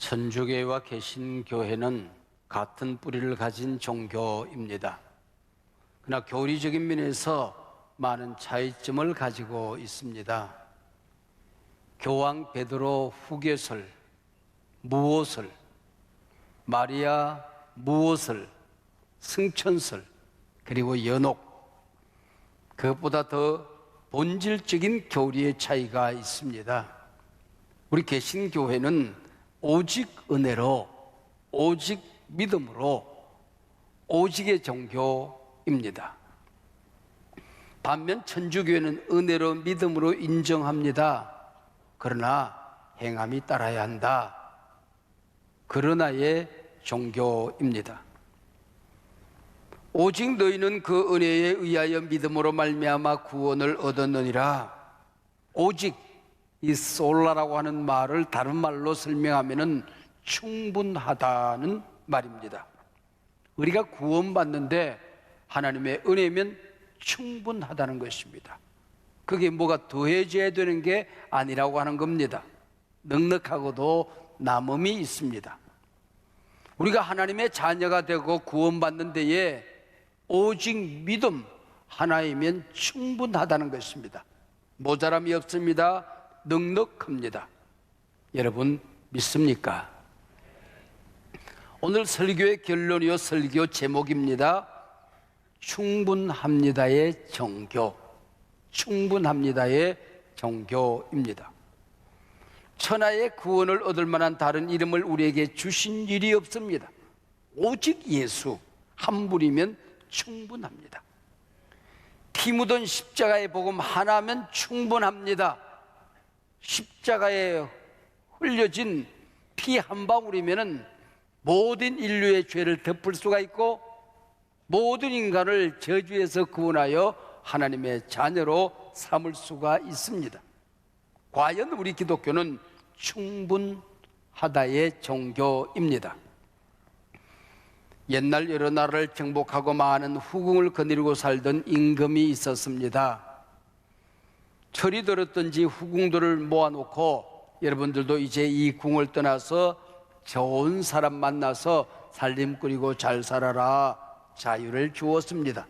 천주교회와 개신교회는 같은 뿌리를 가진 종교입니다. 그러나 교리적인 면에서 많은 차이점을 가지고 있습니다. 교황 베드로 후계설, 무오설, 마리아 무오설, 승천설, 그리고 연옥, 그것보다 더 본질적인 교리의 차이가 있습니다. 우리 개신교회는 오직 은혜로, 오직 믿음으로, 오직의 종교입니다. 반면 천주교회는 은혜로 믿음으로 인정합니다. 그러나 행함이 따라야 한다. 그러나의 종교입니다. 오직 너희는 그 은혜에 의하여 믿음으로 말미암아 구원을 얻었느니라. 오직 이 솔라라고 하는 말을 다른 말로 설명하면은 충분하다는 말입니다. 우리가 구원받는데 하나님의 은혜면 충분하다는 것입니다. 그게 뭐가 더해져야 되는 게 아니라고 하는 겁니다. 넉넉하고도 남음이 있습니다. 우리가 하나님의 자녀가 되고 구원받는 데에 오직 믿음 하나이면 충분하다는 것입니다. 모자람이 없습니다. 넉넉합니다. 여러분 믿습니까? 오늘 설교의 결론이요, 설교 제목입니다. 충분합니다의 종교. 충분합니다의 종교입니다. 천하의 구원을 얻을 만한 다른 이름을 우리에게 주신 일이 없습니다. 오직 예수 한 분이면 충분합니다. 피 묻은 십자가의 복음 하나면 충분합니다. 십자가에 흘려진 피 한 방울이면 모든 인류의 죄를 덮을 수가 있고 모든 인간을 저주에서 구원하여 하나님의 자녀로 삼을 수가 있습니다. 과연 우리 기독교는 충분하다의 종교입니다. 옛날 여러 나라를 정복하고 많은 후궁을 거느리고 살던 임금이 있었습니다. 철이 들었던지 후궁들을 모아놓고 여러분들도 이제 이 궁을 떠나서 좋은 사람 만나서 살림 꾸리고 잘 살아라 자유를 주었습니다.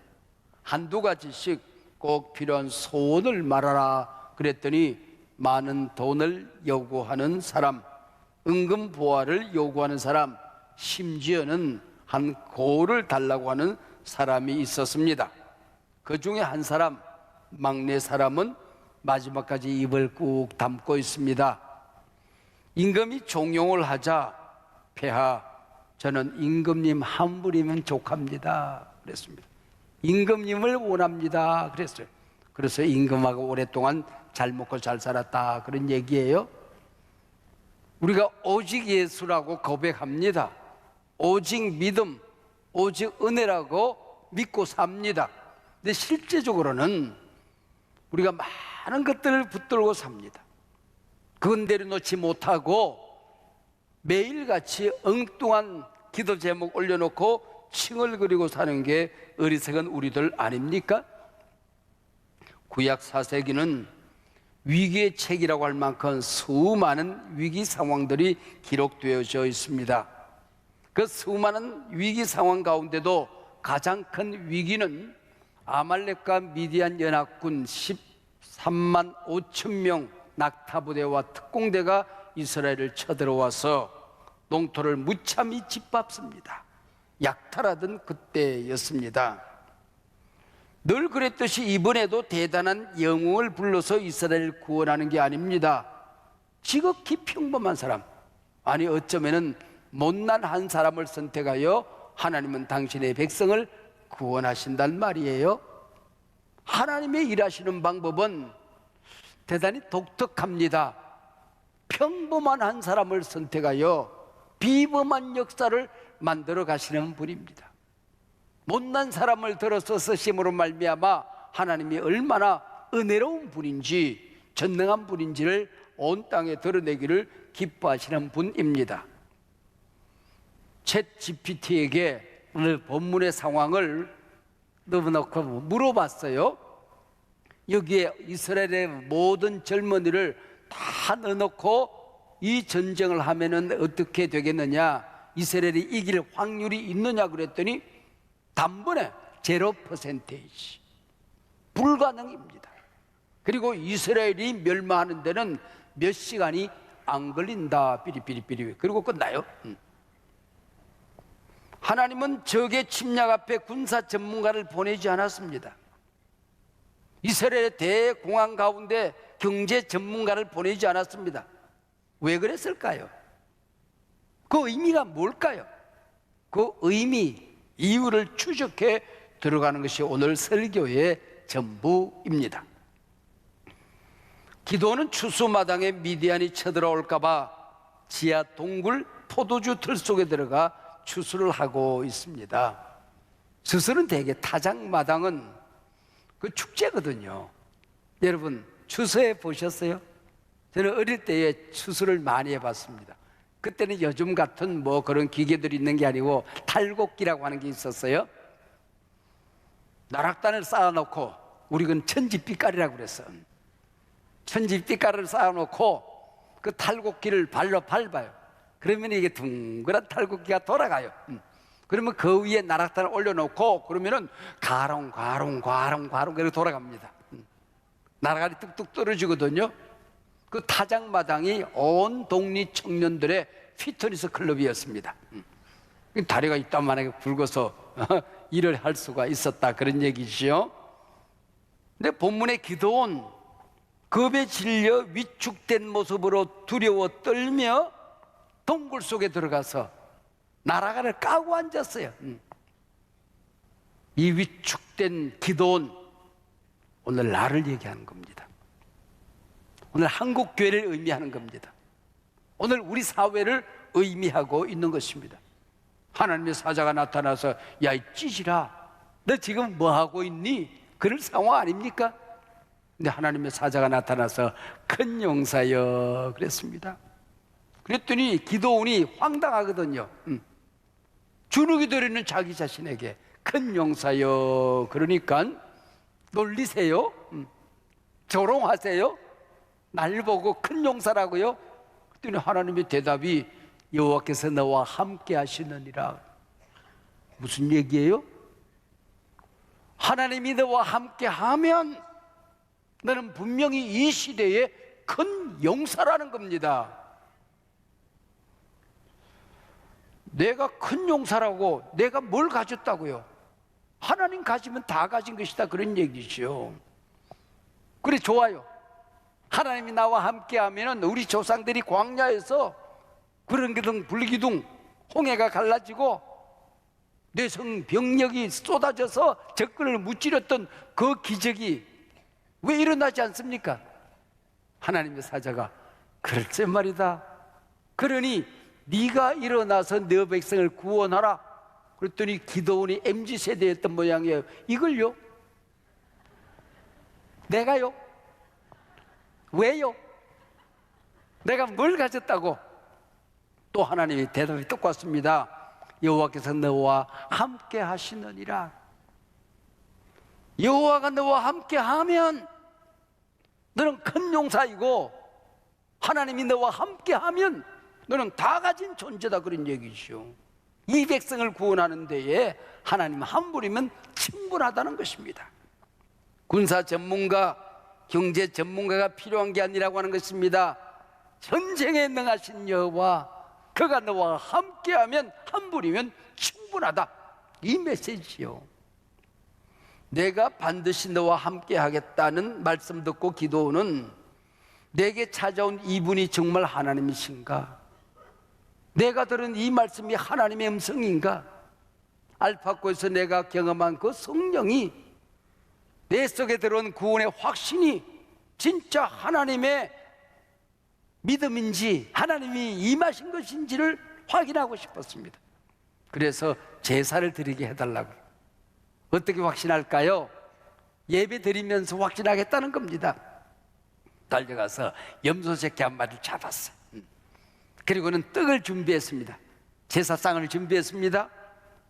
한두 가지씩 꼭 필요한 소원을 말하라 그랬더니 많은 돈을 요구하는 사람, 은금 보화를 요구하는 사람, 심지어는 한 고를 달라고 하는 사람이 있었습니다. 그 중에 한 사람, 막내 사람은 마지막까지 입을 꾹 담고 있습니다. 임금이 종용을 하자 폐하, 저는 임금님 한 분이면 족합니다 그랬습니다. 임금님을 원합니다 그랬어요. 그래서 임금하고 오랫동안 잘 먹고 잘 살았다 그런 얘기예요. 우리가 오직 예수라고 고백합니다. 오직 믿음, 오직 은혜라고 믿고 삽니다. 근데 실제적으로는 우리가 많은 것들을 붙들고 삽니다. 그건 내려놓지 못하고 매일같이 엉뚱한 기도 제목 올려놓고 칭을 그리고 사는 게 어리석은 우리들 아닙니까? 구약 4세기는 위기의 책이라고 할 만큼 수많은 위기 상황들이 기록되어져 있습니다. 그 수많은 위기 상황 가운데도 가장 큰 위기는 아말렉과 미디안 연합군 13만 5천 명 낙타부대와 특공대가 이스라엘을 쳐들어와서 농토를 무참히 짓밟습니다. 약탈하던 그때였습니다. 늘 그랬듯이 이번에도 대단한 영웅을 불러서 이스라엘을 구원하는 게 아닙니다. 지극히 평범한 사람, 아니 어쩌면은 못난 한 사람을 선택하여 하나님은 당신의 백성을 구원하신단 말이에요. 하나님의 일하시는 방법은 대단히 독특합니다. 평범한 한 사람을 선택하여 비범한 역사를 만들어 가시는 분입니다. 못난 사람을 들어서 쓰심으로 말미암아 하나님이 얼마나 은혜로운 분인지 전능한 분인지를 온 땅에 드러내기를 기뻐하시는 분입니다. 챗 GPT에게 오늘 본문의 상황을 넣어놓고 물어봤어요. 여기에 이스라엘의 모든 젊은이를 다 넣어놓고 이 전쟁을 하면은 어떻게 되겠느냐, 이스라엘이 이길 확률이 있느냐 그랬더니 단번에 0%, 불가능입니다. 그리고 이스라엘이 멸망하는 데는 몇 시간이 안 걸린다. 삐리삐리삐리. 그리고 끝나요. 하나님은 적의 침략 앞에 군사 전문가를 보내지 않았습니다. 이스라엘의 대공황 가운데 경제 전문가를 보내지 않았습니다. 왜 그랬을까요? 그 의미가 뭘까요? 그 의미, 이유를 추적해 들어가는 것이 오늘 설교의 전부입니다. 기도는 추수마당에 미디안이 쳐들어올까봐 지하 동굴 포도주 틀 속에 들어가 추수를 하고 있습니다. 추수는 대개 타작마당은 그 축제거든요. 여러분 추수해 보셨어요? 저는 어릴 때에 추수를 많이 해봤습니다. 그때는 요즘 같은 뭐 그런 기계들이 있는 게 아니고 탈곡기라고 하는 게 있었어요. 나락단을 쌓아놓고, 우리 그건 천지빛깔이라고 그랬어. 천지빛깔을 쌓아놓고 그 탈곡기를 발로 밟아요. 그러면 이게 둥그란 탈곡기가 돌아가요. 그러면 그 위에 나락단을 올려놓고 그러면은 가롱 그렇게 돌아갑니다. 나락알이 뚝뚝 떨어지거든요. 그 타작마당이 온 독립 청년들의 피트니스 클럽이었습니다. 다리가 이따만하게 굵어서 일을 할 수가 있었다, 그런 얘기지요. 근데 본문의 기도원 겁에 질려 위축된 모습으로 두려워 떨며 동굴 속에 들어가서 나라가를 까고 앉았어요. 이 위축된 기도원, 오늘 나를 얘기하는 겁니다. 오늘 한국 교회를 의미하는 겁니다. 오늘 우리 사회를 의미하고 있는 것입니다. 하나님의 사자가 나타나서 야, 이 찌질아, 너 지금 뭐 하고 있니? 그럴 상황 아닙니까? 근데 하나님의 사자가 나타나서 큰 용사여 그랬습니다. 그랬더니 기도원이 황당하거든요. 주눅이 들어있는 자기 자신에게 큰 용사여 그러니까 놀리세요? 조롱하세요? 날 보고 큰 용사라고요? 그랬더니 하나님의 대답이 여호와께서 너와 함께 하시느니라. 무슨 얘기예요? 하나님이 너와 함께 하면 너는 분명히 이 시대에 큰 용사라는 겁니다. 내가 큰 용사라고, 내가 뭘 가졌다고요? 하나님 가지면 다 가진 것이다, 그런 얘기죠. 그래, 좋아요. 하나님이 나와 함께 하면 우리 조상들이 광야에서 구름기둥 불기둥 홍해가 갈라지고 뇌성 병력이 쏟아져서 적군을 무찌렸던 그 기적이 왜 일어나지 않습니까? 하나님의 사자가 그럴지 말이다. 그러니 네가 일어나서 네 백성을 구원하라. 그랬더니 기도원이 MZ세대였던 모양이에요. 이걸요? 내가요? 왜요? 내가 뭘 가졌다고? 또 하나님의 대답이 똑같습니다. 여호와께서 너와 함께 하시느니라. 여호와가 너와 함께 하면 너는 큰 용사이고, 하나님이 너와 함께 하면 너는 다 가진 존재다, 그런 얘기죠. 이 백성을 구원하는 데에 하나님 한 분이면 충분하다는 것입니다. 군사 전문가, 경제 전문가가 필요한 게 아니라고 하는 것입니다. 전쟁에 능하신 여호와, 그가 너와 함께하면 한 분이면 충분하다, 이 메시지요. 내가 반드시 너와 함께 하겠다는 말씀 듣고 기도는 내게 찾아온 이분이 정말 하나님이신가? 내가 들은 이 말씀이 하나님의 음성인가? 알파고에서 내가 경험한 그 성령이, 내 속에 들어온 구원의 확신이 진짜 하나님의 믿음인지, 하나님이 임하신 것인지를 확인하고 싶었습니다. 그래서 제사를 드리게 해달라고. 어떻게 확신할까요? 예배 드리면서 확신하겠다는 겁니다. 달려가서 염소 새끼 한 마리를 잡았어요. 그리고는 떡을 준비했습니다. 제사상을 준비했습니다.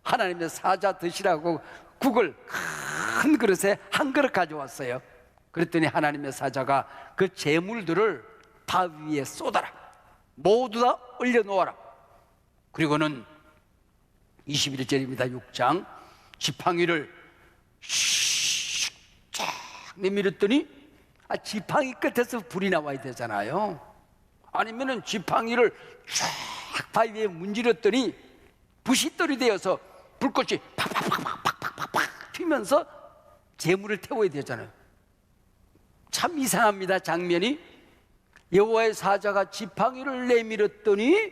하나님의 사자 드시라고 국을 큰 그릇에 한 그릇 가져왔어요. 그랬더니 하나님의 사자가 그 제물들을 바위 위에 쏟아라. 모두 다 올려놓아라. 그리고는 21절입니다. 6장 지팡이를 쫙 내밀었더니 지팡이 끝에서 불이 나와야 되잖아요. 아니면은 지팡이를 쫙 바위 위에 문지렀더니 부싯돌이 되어서 불꽃이 팍팍팍팍팍팍팍 튀면서 재물을 태워야 되잖아요. 참 이상합니다. 장면이. 여호와의 사자가 지팡이를 내밀었더니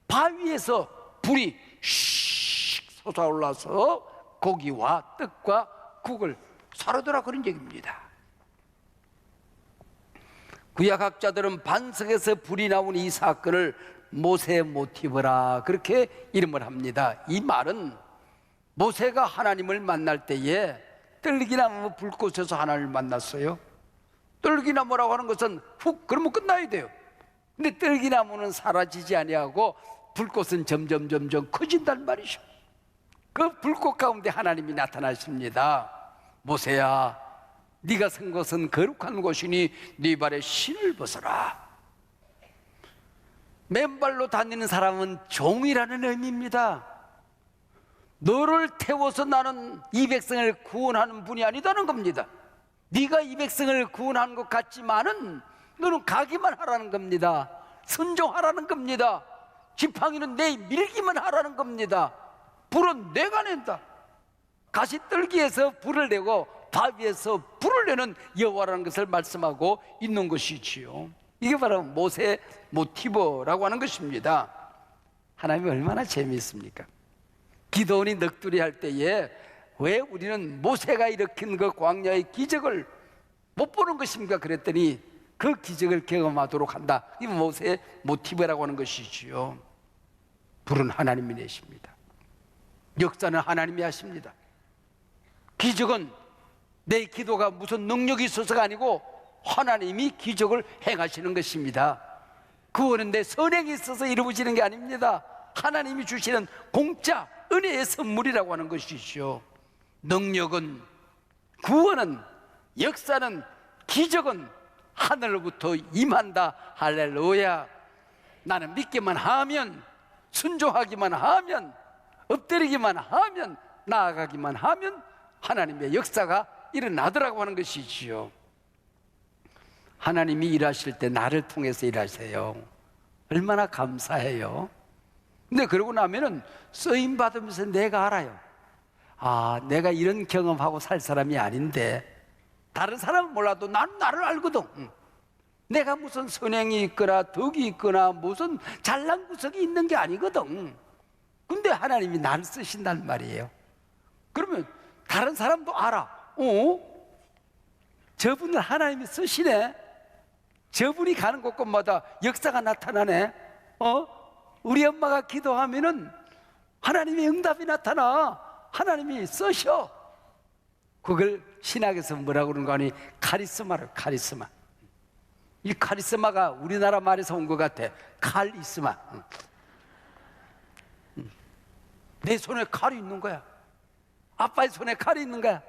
바위에서 불이 슉 솟아올라서 고기와 떡과 국을 사르더라, 그런 얘기입니다. 구약학자들은 반석에서 불이 나온 이 사건을 모세 모티브라 그렇게 이름을 합니다. 이 말은 모세가 하나님을 만날 때에 떨기나무 불꽃에서 하나님을 만났어요. 떨기나무라고 하는 것은 훅 그러면 끝나야 돼요. 근데 떨기나무는 사라지지 아니하고 불꽃은 점점 커진단 말이죠. 그 불꽃 가운데 하나님이 나타나십니다. 모세야, 네가 선 곳은 거룩한 곳이니 네 발에 신을 벗어라. 맨발로 다니는 사람은 종이라는 의미입니다. 너를 태워서 나는 이 백성을 구원하는 분이 아니다는 겁니다. 네가 이 백성을 구원하는 것 같지만은 너는 가기만 하라는 겁니다. 순종하라는 겁니다. 지팡이는 내 밀기만 하라는 겁니다. 불은 내가 낸다. 가시떨기에서 불을 내고 바위에서 불을 내는 여호와라는 것을 말씀하고 있는 것이지요. 이게 바로 모세 모티브라고 하는 것입니다. 하나님이 얼마나 재미있습니까? 기도원이 넋두리 할 때에 왜 우리는 모세가 일으킨 그 광야의 기적을 못 보는 것입니까? 그랬더니 그 기적을 경험하도록 한다. 이 모세 모티브라고 하는 것이지요. 불은 하나님이 내십니다. 역사는 하나님이 하십니다. 기적은 내 기도가 무슨 능력이 있어서가 아니고 하나님이 기적을 행하시는 것입니다. 구원은 내 선행이 있어서 이루어지는 게 아닙니다. 하나님이 주시는 공짜 은혜의 선물이라고 하는 것이죠. 능력은, 구원은, 역사는, 기적은 하늘로부터 임한다. 할렐루야. 나는 믿기만 하면, 순종하기만 하면, 엎드리기만 하면, 나아가기만 하면 하나님의 역사가 일어나더라고 하는 것이지요. 하나님이 일하실 때 나를 통해서 일하세요. 얼마나 감사해요. 근데 그러고 나면은 쓰임 받으면서 내가 알아요. 아, 내가 이런 경험하고 살 사람이 아닌데, 다른 사람은 몰라도 난 나를 알거든. 내가 무슨 선행이 있거나 덕이 있거나 무슨 잘난 구석이 있는 게 아니거든. 근데 하나님이 나를 쓰신단 말이에요. 그러면 다른 사람도 알아. 저분을 하나님이 쓰시네. 저분이 가는 곳곳마다 역사가 나타나네. 우리 엄마가 기도하면은 하나님의 응답이 나타나. 하나님이 쓰셔. 그걸 신학에서 뭐라고 그러는 거 아니? 카리스마를, 카리스마. 이 카리스마가 우리나라 말에서 온 것 같아. 카리스마. 내 손에 칼이 있는 거야. 아빠의 손에 칼이 있는 거야.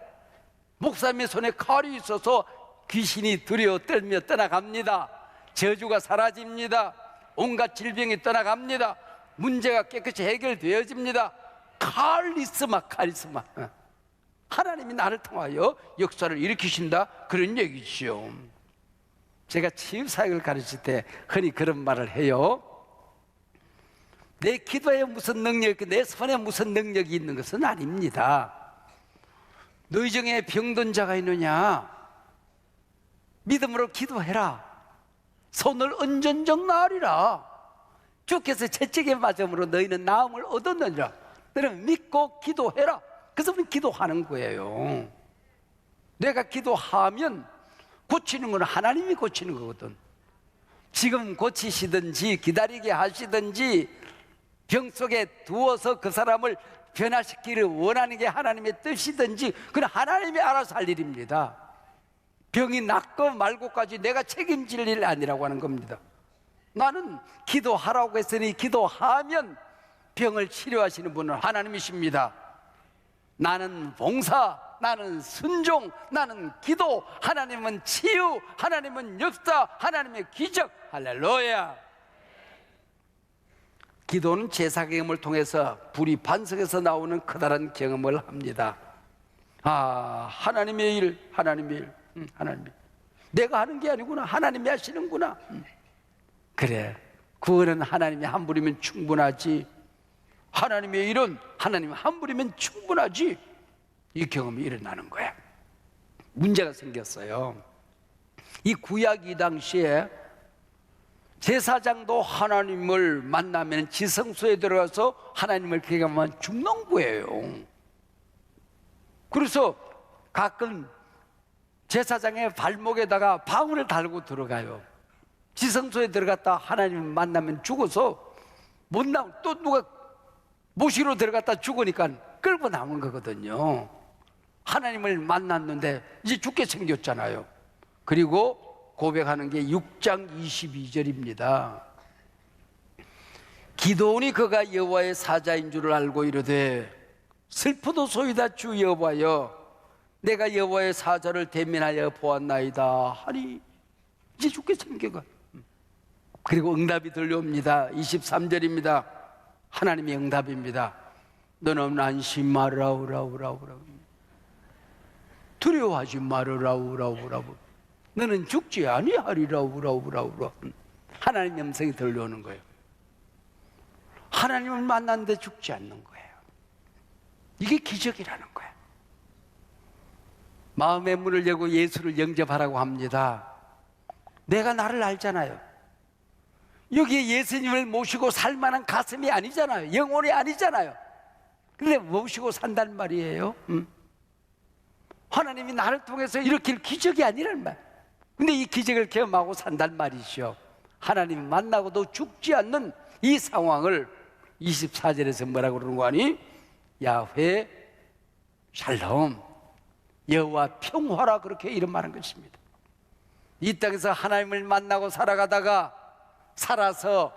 목사님의 손에 칼이 있어서 귀신이 두려워 떨며 떠나갑니다. 저주가 사라집니다. 온갖 질병이 떠나갑니다. 문제가 깨끗이 해결되어집니다. 카리스마, 카리스마. 하나님이 나를 통하여 역사를 일으키신다, 그런 얘기죠. 제가 치유사역을 가르칠 때 흔히 그런 말을 해요. 내 기도에 무슨 능력이, 내 손에 무슨 능력이 있는 것은 아닙니다. 너희 중에 병든 자가 있느냐? 믿음으로 기도해라. 손을 언전적 나으리라. 주께서 채찍에 맞음으로 너희는 나음을 얻었느니라. 너는 믿고 기도해라. 그래서 우리는 기도하는 거예요. 내가 기도하면 고치는 건 하나님이 고치는 거거든. 지금 고치시든지 기다리게 하시든지 병 속에 두어서 그 사람을 변화시키기를 원하는 게 하나님의 뜻이든지 그건 하나님이 알아서 할 일입니다. 병이 낫고 말고까지 내가 책임질 일 아니라고 하는 겁니다. 나는 기도하라고 했으니 기도하면 병을 치료하시는 분은 하나님이십니다. 나는 봉사, 나는 순종, 나는 기도, 하나님은 치유, 하나님은 역사, 하나님의 기적. 할렐루야. 기도는 제사 경험을 통해서 불이 반석에서 나오는 커다란 경험을 합니다. 아, 하나님의 일, 하나님의 일, 하나님의 일. 내가 하는 게 아니구나. 하나님이 하시는구나. 그래, 그거는 하나님이 한 분이면 충분하지. 하나님의 일은 하나님 한 분이면 충분하지. 이 경험이 일어나는 거야. 문제가 생겼어요. 이 구약 이 당시에 제사장도 하나님을 만나면 지성소에 들어가서 하나님을 경험하면 죽는 거예요. 그래서 가끔 제사장의 발목에다가 방울을 달고 들어가요. 지성소에 들어갔다 하나님을 만나면 죽어서 못 나오고, 또 누가 모시로 들어갔다 죽으니까 끌고 나온 거거든요. 하나님을 만났는데 이제 죽게 생겼잖아요. 그리고 고백하는 게 6장 22절입니다. 기도온이 그가 여호와의 사자인 줄을 알고 이르되 슬프도소이다 주 여호와여 내가 여호와의 사자를 대면하여 보았나이다 하니 이제 죽게 생겨가. 그리고 응답이 들려옵니다. 23절입니다. 하나님의 응답입니다. 너는 안심 말으라 우라우라우라 두려워하지 말으라 우라우라우 너는 죽지 아니하리라 우라우라우라. 하나님의 음성이 들려오는 거예요. 하나님을 만났는데 죽지 않는 거예요. 이게 기적이라는 거예요. 마음의 문을 열고 예수를 영접하라고 합니다. 내가 나를 알잖아요. 여기에 예수님을 모시고 살 만한 가슴이 아니잖아요. 영혼이 아니잖아요. 근데 모시고 산단 말이에요. 하나님이 나를 통해서 일으킬 기적이 아니란 말. 근데 이 기적을 경험하고 산단 말이죠. 하나님 만나고도 죽지 않는 이 상황을 24절에서 뭐라고 그러는 거 아니? 야훼 샬롬 여호와 평화라 그렇게 이름 말한 것입니다. 이 땅에서 하나님을 만나고 살아가다가 살아서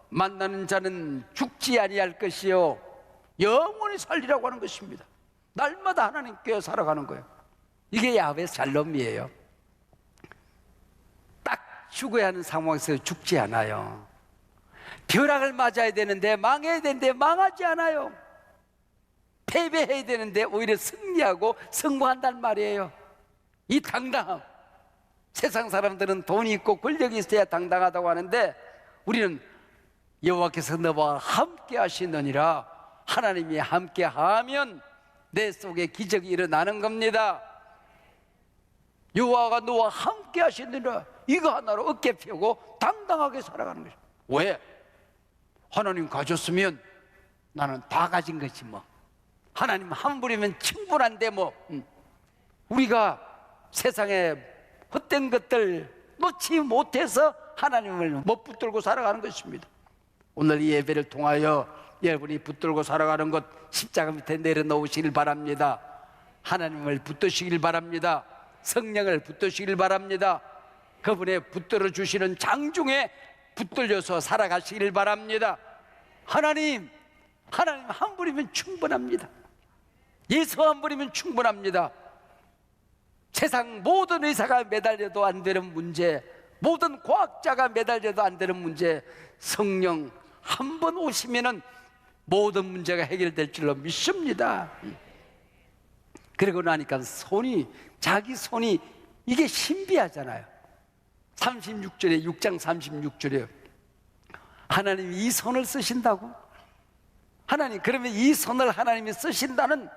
만나는 자는 죽지 아니할 것이요 영원히 살리라고 하는 것입니다. 날마다 하나님께 살아가는 거예요. 이게 야훼 샬롬이에요. 딱 죽어야 하는 상황에서 죽지 않아요. 벼락을 맞아야 되는데 망해야 되는데 망하지 않아요. 패배해야 되는데 오히려 승리하고 승부한단 말이에요. 이 당당함. 세상 사람들은 돈이 있고 권력이 있어야 당당하다고 하는데 우리는 여호와께서 너와 함께 하시느니라. 하나님이 함께 하면 내 속에 기적이 일어나는 겁니다. 여호와가 너와 함께 하시느니라. 이거 하나로 어깨 펴고 당당하게 살아가는 것이죠. 왜? 하나님 가졌으면 나는 다 가진 거지 뭐. 하나님 한 분이면 충분한데 뭐. 우리가 세상에 헛된 것들 놓지 못해서 하나님을 못 붙들고 살아가는 것입니다. 오늘 이 예배를 통하여 여러분이 붙들고 살아가는 것 십자가 밑에 내려놓으시길 바랍니다. 하나님을 붙드시길 바랍니다. 성령을 붙드시길 바랍니다. 그분의 붙들어 주시는 장중에 붙들려서 살아가시길 바랍니다. 하나님 한 분이면 충분합니다. 예수 한 분이면 충분합니다. 세상 모든 의사가 매달려도 안 되는 문제, 모든 과학자가 매달려도 안 되는 문제, 성령 한 번 오시면은 모든 문제가 해결될 줄로 믿습니다. 그러고 나니까 자기 손이 이게 신비하잖아요. 36절에 6장 36절에 하나님이 이 손을 쓰신다고? 하나님 그러면 이 손을 하나님이 쓰신다는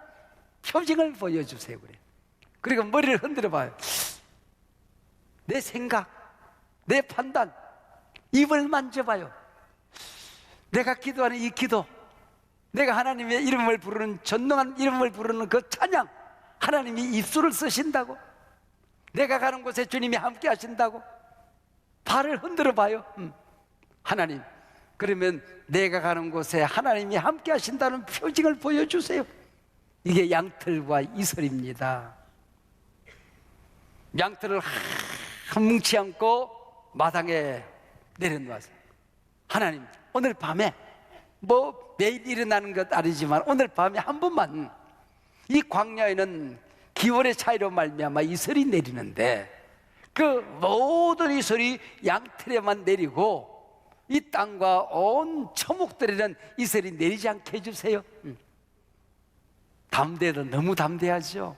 표징을 보여주세요. 그래. 그리고 머리를 흔들어 봐요. 내 생각, 내 판단, 입을 만져봐요. 내가 기도하는 이 기도, 내가 하나님의 이름을 부르는 전능한 이름을 부르는 그 찬양, 하나님이 입술을 쓰신다고? 내가 가는 곳에 주님이 함께 하신다고? 발을 흔들어 봐요. 하나님 그러면 내가 가는 곳에 하나님이 함께 하신다는 표징을 보여주세요. 이게 양털과 이슬입니다. 양털을 뭉치 않고 마당에 내려놓았어요. 하나님 오늘 밤에 뭐 매일 일어나는 것 아니지만 오늘 밤에 한 번만 이 광야에는 기온의 차이로 말미암아 이슬이 내리는데 그 모든 이슬이 양털에만 내리고 이 땅과 온 초목들에는 이슬이 내리지 않게 해주세요. 담대도 너무 담대하죠.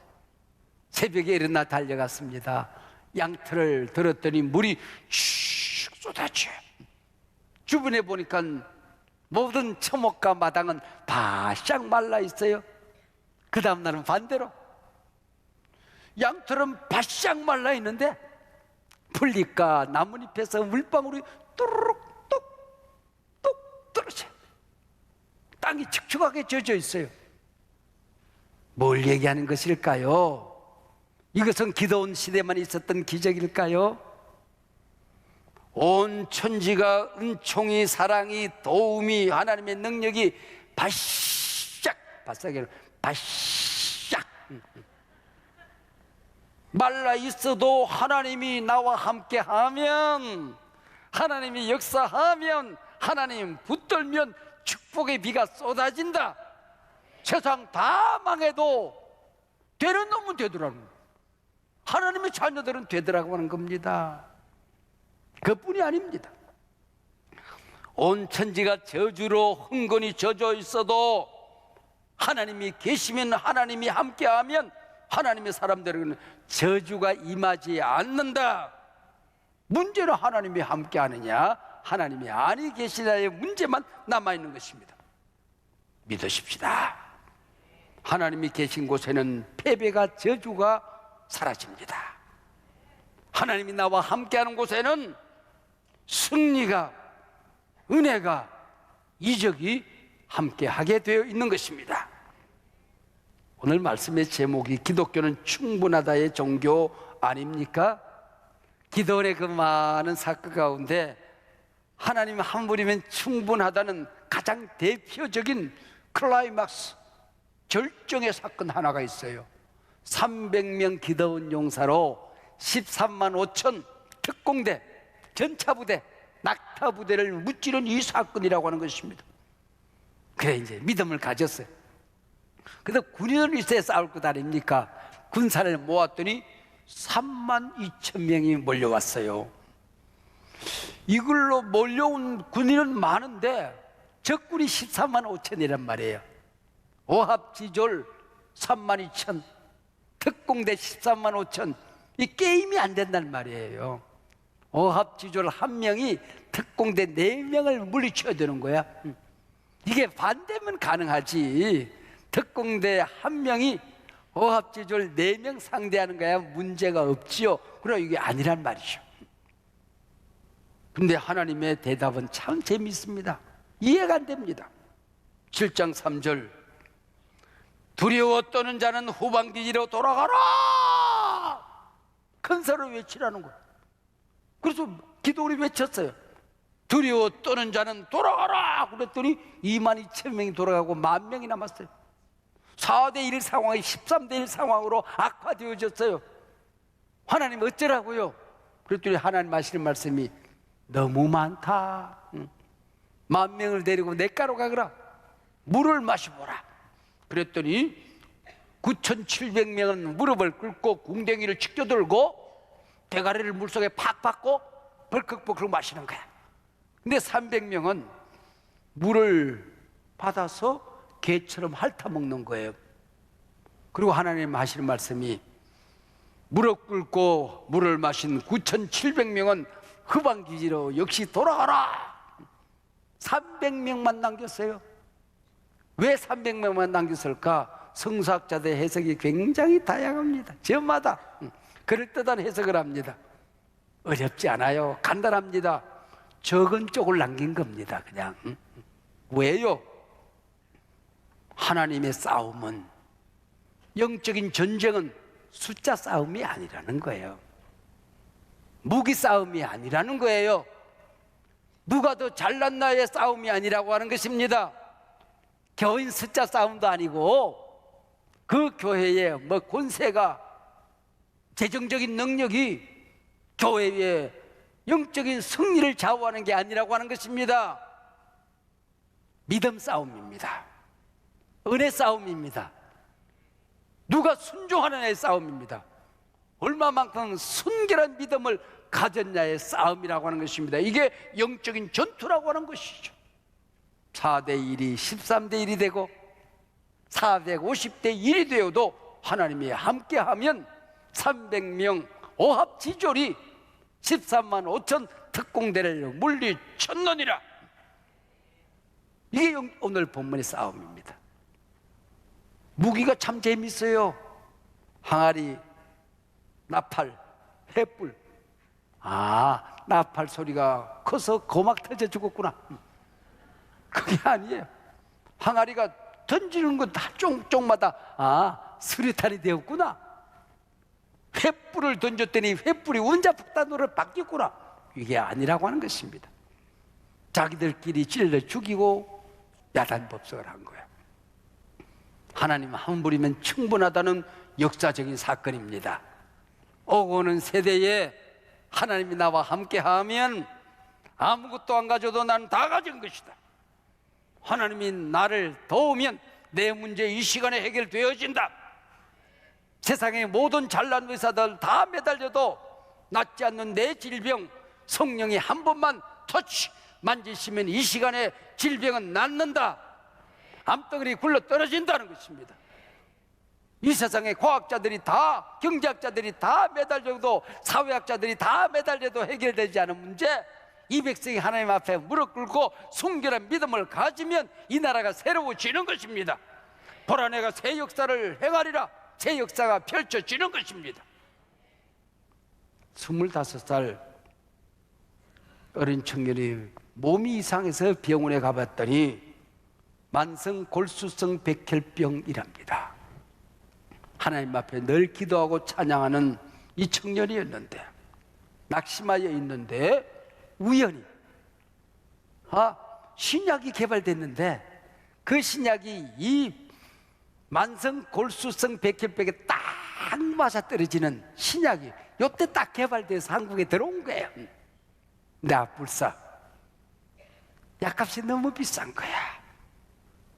새벽에 일어나 달려갔습니다. 양털을 들었더니 물이 슉 쏟아져요. 주변에 보니까 모든 초목과 마당은 바싹 말라 있어요. 그 다음 날은 반대로 양털은 바싹 말라 있는데 풀잎과 나뭇잎에서 물방울이 뚜루룩 뚝뚝 떨어져요. 땅이 축축하게 젖어 있어요. 뭘 얘기하는 것일까요? 이것은 기도원 시대만 있었던 기적일까요? 온 천지가 은총이, 사랑이, 도움이, 하나님의 능력이 바싹 말라 있어도 하나님이 나와 함께 하면, 하나님이 역사하면, 하나님 붙들면 축복의 비가 쏟아진다. 세상 다 망해도 되는 놈은 되더라는 거예요. 하나님의 자녀들은 되더라고 하는 겁니다. 그뿐이 아닙니다. 온 천지가 저주로 흥건히 젖어 있어도 하나님이 계시면, 하나님이 함께하면 하나님의 사람들에게는 저주가 임하지 않는다. 문제는 하나님이 함께하느냐, 하나님이 아니 계시냐의 문제만 남아있는 것입니다. 믿으십시다. 하나님이 계신 곳에는 패배가, 저주가 사라집니다. 하나님이 나와 함께하는 곳에는 승리가, 은혜가, 이적이 함께하게 되어 있는 것입니다. 오늘 말씀의 제목이 기독교는 충분하다의 종교 아닙니까? 기도원의 그 많은 사건 가운데 하나님 한 분이면 충분하다는 가장 대표적인 클라이막스, 절정의 사건 하나가 있어요. 300명 기도원 용사로 13만 5천 특공대, 전차부대, 낙타부대를 무찌른 이 사건이라고 하는 것입니다. 그래 이제 믿음을 가졌어요. 그래서 군인을 있어야 싸울 것 아닙니까? 군사를 모았더니 3만 2천 명이 몰려왔어요. 이걸로 몰려온 군인은 많은데 적군이 13만 5천이란 말이에요. 오합지졸 3만 2천, 특공대 13만 5천. 이 게임이 안 된단 말이에요. 오합지졸 한 명이 특공대 4명을 물리쳐야 되는 거야. 이게 반대면 가능하지. 특공대 한 명이 오합지졸 4명 상대하는 거야 문제가 없지요. 그러나 이게 아니란 말이죠. 근데 하나님의 대답은 참 재미있습니다. 이해가 안 됩니다. 7장 3절, 두려워 떠는 자는 후방기지로 돌아가라! 큰 소리로 외치라는 거예요. 그래서 기도를 외쳤어요. 두려워 떠는 자는 돌아가라! 그랬더니 2만 2천 명이 돌아가고 1만 명이 남았어요. 4대 1 상황이 13대 1 상황으로 악화되어졌어요. 하나님 어쩌라고요? 그랬더니 하나님 하시는 말씀이 너무 많다. 1만 명을 데리고 냇가로 가거라. 물을 마셔보라. 그랬더니 9,700명은 무릎을 꿇고 궁뎅이를 치켜들고 대가리를 물속에 팍 받고 벌컥벌컥 마시는 거야. 근데 300명은 물을 받아서 개처럼 핥아먹는 거예요. 그리고 하나님 하시는 말씀이 무릎 꿇고 물을 마신 9,700명은 후방기지로 역시 돌아가라. 300명만 남겼어요. 왜 300명만 남겼을까? 성서학자들의 해석이 굉장히 다양합니다. 저마다 그럴듯한 해석을 합니다. 어렵지 않아요. 간단합니다. 적은 쪽을 남긴 겁니다. 그냥. 왜요? 하나님의 싸움은, 영적인 전쟁은 숫자 싸움이 아니라는 거예요. 무기 싸움이 아니라는 거예요. 누가 더 잘났나의 싸움이 아니라고 하는 것입니다. 교인 숫자 싸움도 아니고 그 교회의 권세가, 재정적인 능력이 교회의 영적인 승리를 좌우하는 게 아니라고 하는 것입니다. 믿음 싸움입니다. 은혜 싸움입니다. 누가 순종하느냐의 싸움입니다. 얼마만큼 순결한 믿음을 가졌냐의 싸움이라고 하는 것입니다. 이게 영적인 전투라고 하는 것이죠. 4대 1이 13대 1이 되고 450대 1이 되어도 하나님이 함께하면 300명 오합지졸이 13만 5천 특공대를 물리쳤느니라. 이게 오늘 본문의 싸움입니다. 무기가 참 재밌어요. 항아리, 나팔, 횃불. 나팔 소리가 커서 고막 터져 죽었구나. 그게 아니에요. 항아리가 던지는 건 다 쪽쪽마다 수류탄이 되었구나. 횃불을 던졌더니 횃불이 원자폭탄으로 바뀌었구나. 이게 아니라고 하는 것입니다. 자기들끼리 찔러 죽이고 야단법석을 한 거예요. 하나님 한 분이면 충분하다는 역사적인 사건입니다. 오고 오는 세대에 하나님이 나와 함께하면 아무것도 안 가져도 나는 다 가진 것이다. 하나님이 나를 도우면 내 문제 이 시간에 해결되어진다. 세상의 모든 잘난 의사들 다 매달려도 낫지 않는 내 질병, 성령이 한 번만 터치 만지시면 이 시간에 질병은 낫는다. 암덩어리 굴러 떨어진다는 것입니다. 이 세상의 과학자들이 다, 경제학자들이 다 매달려도, 사회학자들이 다 매달려도 해결되지 않은 문제, 이 백성이 하나님 앞에 무릎 꿇고 순결한 믿음을 가지면 이 나라가 새로워지는 것입니다. 보라, 내가 새 역사를 행하리라. 새 역사가 펼쳐지는 것입니다. 25살 어린 청년이 몸이 이상해서 병원에 가봤더니 만성 골수성 백혈병이랍니다. 하나님 앞에 늘 기도하고 찬양하는 이 청년이었는데, 낙심하여 있는데 우연히 신약이 개발됐는데, 그 신약이 이 만성 골수성 백혈병에 딱 맞아 떨어지는 신약이 요때 딱 개발돼서 한국에 들어온 거예요. 근데 불사 약값이 너무 비싼 거야.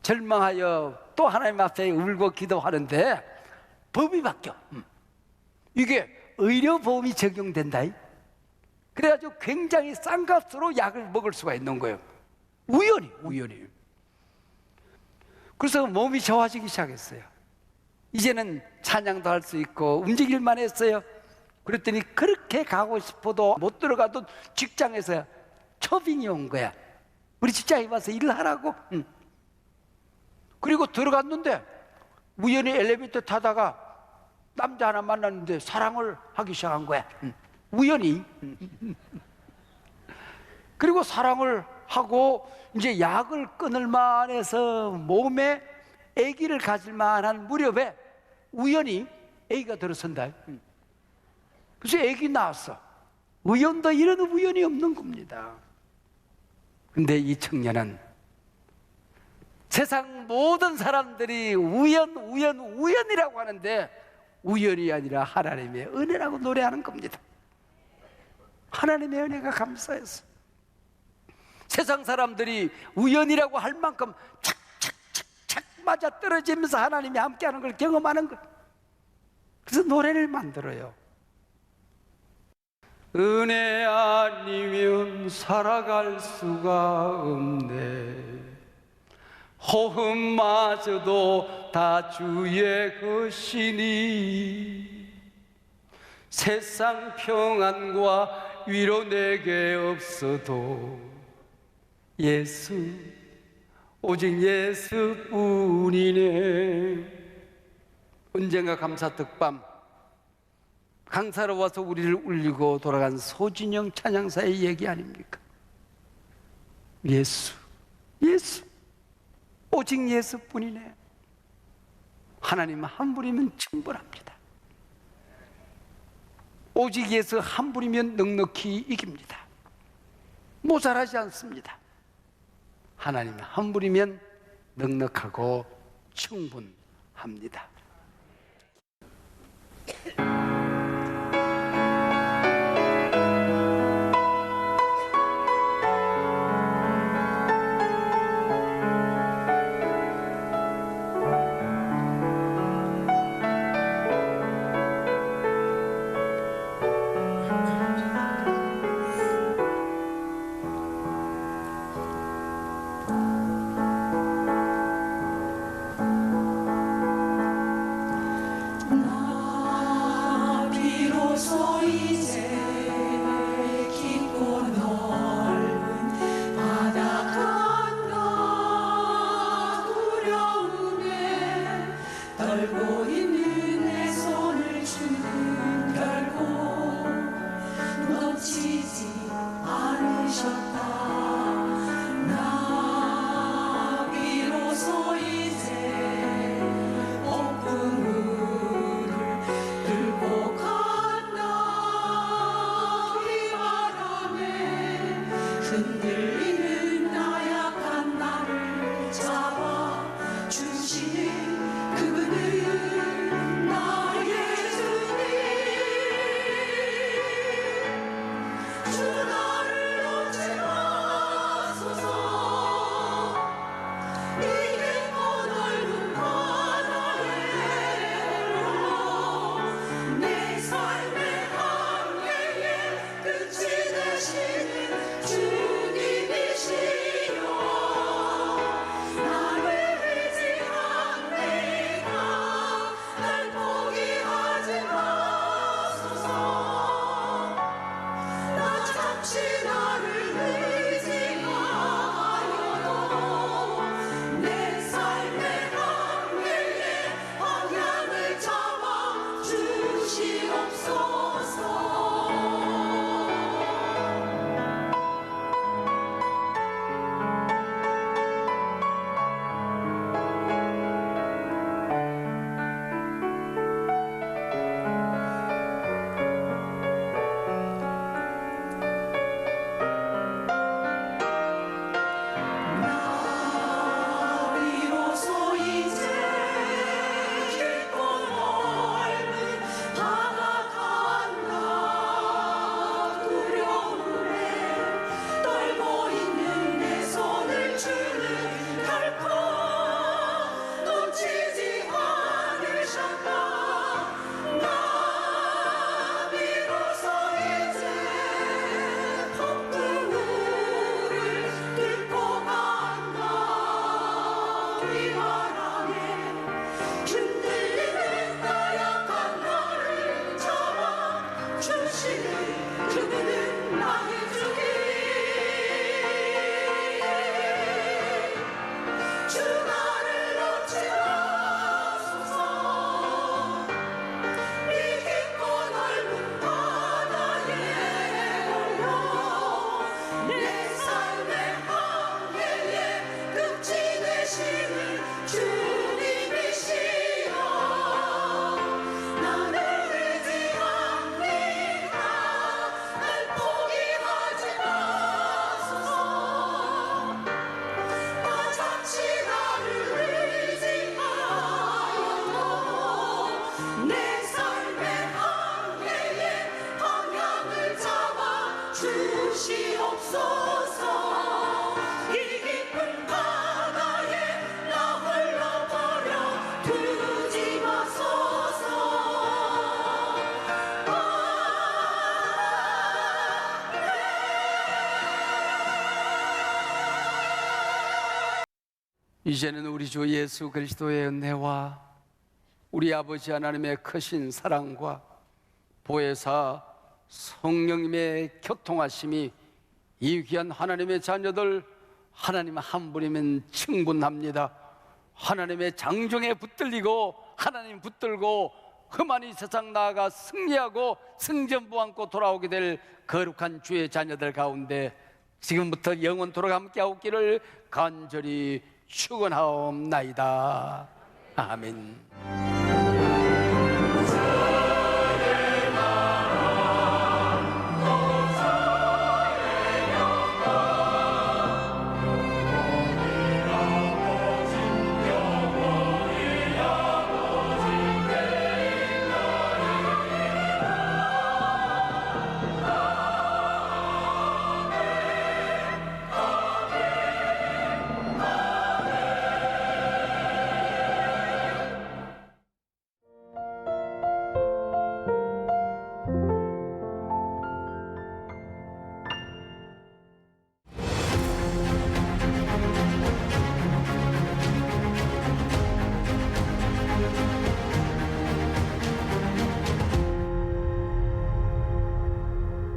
절망하여 또 하나님 앞에 울고 기도하는데 법이 바뀌어. 이게 의료보험이 적용된다. 그래가지고 굉장히 싼 값으로 약을 먹을 수가 있는 거예요. 우연히. 그래서 몸이 좋아지기 시작했어요. 이제는 찬양도 할 수 있고 움직일만 했어요. 그랬더니 그렇게 가고 싶어도 못 들어가던 직장에서 초빙이 온 거야. 우리 직장에 와서 일을 하라고. 그리고 들어갔는데 우연히 엘리베이터 타다가 남자 하나 만났는데 사랑을 하기 시작한 거야. 우연히. 그리고 사랑을 하고 이제 약을 끊을 만해서 몸에 아기를 가질 만한 무렵에 우연히 아기가 들어선다. 그래서 아기 낳았어. 우연도 이런 우연이 없는 겁니다. 근데 이 청년은 세상 모든 사람들이 우연이라고 하는데 우연이 아니라 하나님의 은혜라고 노래하는 겁니다. 하나님의 은혜가 감사해서 세상 사람들이 우연이라고 할 만큼 착착착착 맞아 떨어지면서 하나님이 함께하는 걸 경험하는 것. 그래서 노래를 만들어요. 은혜 아니면 살아갈 수가 없네. 호흡마저도 다 주의 것이니 세상 평안과 위로 내게 없어도 예수, 오직 예수뿐이네. 언젠가 감사특밤 강사로 와서 우리를 울리고 돌아간 소진영 찬양사의 얘기 아닙니까? 예수, 오직 예수뿐이네. 하나님 한 분이면 충분합니다. 오직 예수 한 분이면 넉넉히 이깁니다. 모자라지 않습니다. 하나님 한 분이면 넉넉하고 충분합니다. 이제는 우리 주 예수 그리스도의 은혜와 우리 아버지 하나님의 크신 사랑과 보혜사 성령님의 교통하심이 이 귀한 하나님의 자녀들 하나님 한 분이면 충분합니다. 하나님의 장정에 붙들리고 하나님 붙들고 흠한 이 세상 나아가 승리하고 승전부 안고 돌아오게 될 거룩한 주의 자녀들 가운데 지금부터 영원토록 함께 하옵기를 간절히 축원하옵나이다. 아멘.